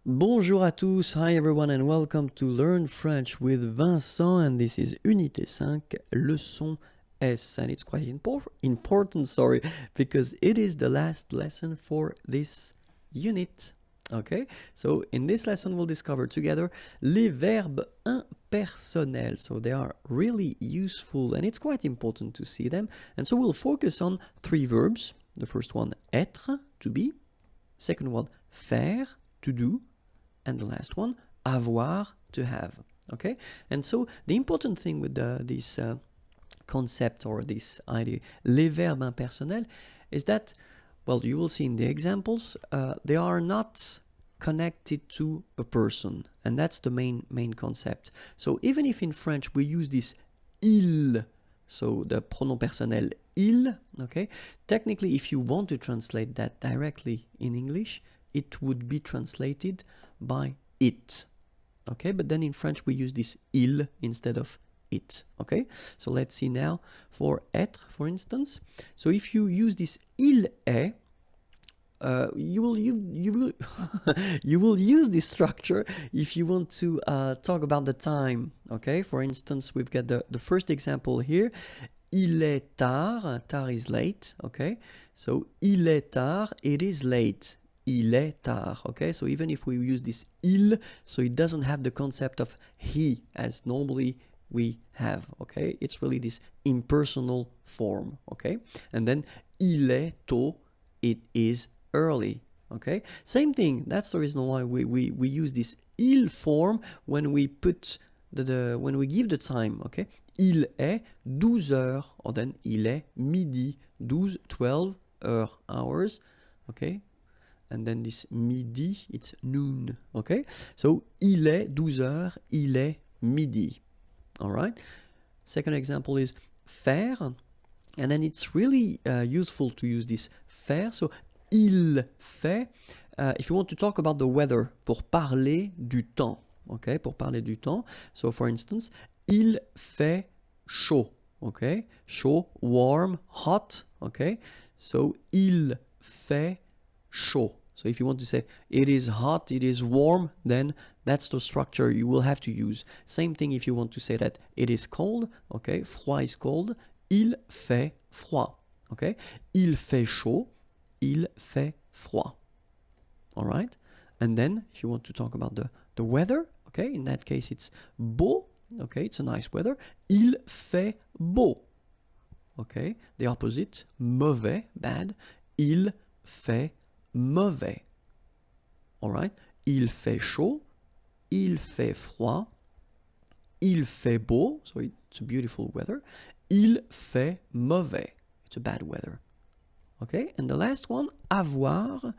Bonjour à tous, hi everyone and welcome to Learn French with Vincent, and this is Unité 5, leçon S, and it's quite important, because it is the last lesson for this unit. Okay, so in this lesson we'll discover together les verbes impersonnels. So they are really useful and it's quite important to see them. And so we'll focus on three verbs. The first one, être, to be. Second one, faire, to do. And the last one, avoir, to have. Okay, and so the important thing with this concept or this idea, les verbes impersonnels, is that, well, you will see in the examples, they are not connected to a person, and that's the main concept. So even if in French we use this il, so the pronom personnel il, okay, technically if you want to translate that directly in English, it would be translated by it, okay, but then in French we use this il instead of it, okay. So let's see now for être, for instance. So if you use this il est, you will use this structure if you want to talk about the time, okay. For instance, we've got the first example here. Il est tard, tard is late, okay. So il est tard, it is late. Il est tard, okay? So even if we use this il, so it doesn't have the concept of he as normally we have, okay? It's really this impersonal form, okay? And then il est tôt, it is early, okay? Same thing, that's the reason why we use this il form when we put when we give the time, okay? Il est 12 heures, or then il est midi, 12 hours, okay? And then this midi, it's noon, okay? So, il est 12 heures, il est midi, all right? Second example is faire, and then it's really useful to use this faire. So, il fait, if you want to talk about the weather, pour parler du temps, okay? Pour parler du temps. So, for instance, il fait chaud, okay? Chaud, warm, hot, okay? So, il fait chaud. So if you want to say it is hot, it is warm, then that's the structure you will have to use. Same thing if you want to say that it is cold, okay? Froid is cold. Il fait froid, okay? Il fait chaud. Il fait froid. All right? And then if you want to talk about the weather, okay? In that case, it's beau, okay? It's a nice weather. Il fait beau, okay? The opposite, mauvais, bad. Il fait mauvais. Alright? Il fait chaud, il fait froid, il fait beau, so it's a beautiful weather. Il fait mauvais, it's a bad weather. Okay? And the last one, avoir.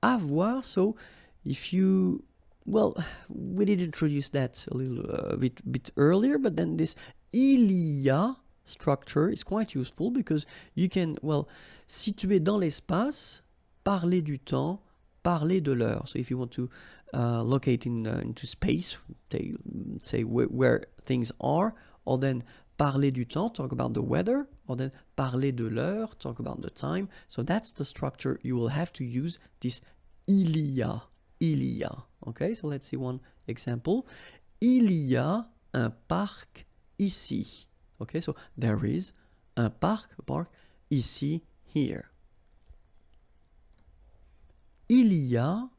Avoir, so if you, well, we did introduce that a little bit earlier, but then this il y a structure is quite useful because you can, well, situer dans l'espace, parler du temps, parler de l'heure. So if you want to locate into space, say where things are, or then parler du temps, talk about the weather, or then parler de l'heure, talk about the time. So that's the structure you will have to use, this il y a, il y a. Okay, so let's see one example. Il y a un parc ici. Okay, so there is un parc ici, here. Il y a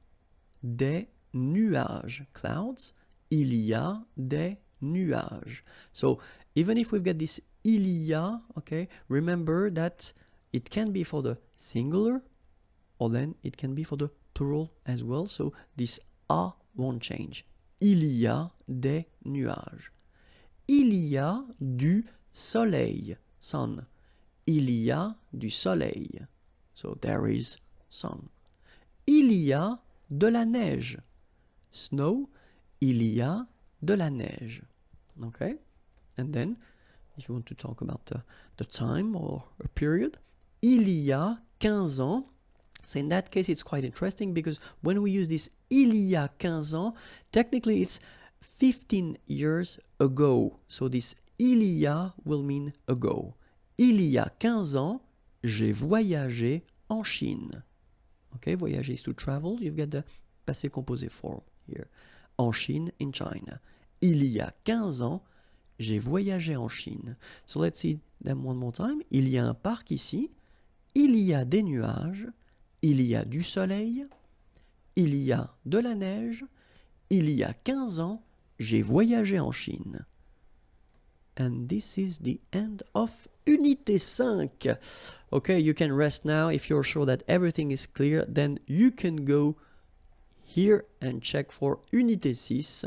des nuages, clouds. Il y a des nuages. So even if we've got this il y a, okay, remember that it can be for the singular, or then it can be for the plural as well. So this a won't change. Il y a des nuages. Il y a du soleil, sun. Il y a du soleil. So there is sun. Il y a de la neige. Snow, il y a de la neige. Okay? And then, if you want to talk about the time or a period, il y a 15 ans. So in that case, it's quite interesting because when we use this il y a 15 ans, technically it's 15 years ago. So this il y a will mean ago. Il y a 15 ans, j'ai voyagé en Chine. Okay, voyager is to travel. You've got the passé composé form here. En Chine, in China. Il y a 15 ans, j'ai voyagé en Chine. So let's see them one more time. Il y a un parc ici. Il y a des nuages. Il y a du soleil. Il y a de la neige. Il y a 15 ans, j'ai voyagé en Chine. And this is the end of Unité 5. Okay, you can rest now. If you're sure that everything is clear, then you can go here and check for Unité 6.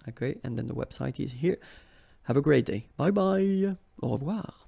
Okay, and then the website is here. Have a great day. Bye bye. Au revoir.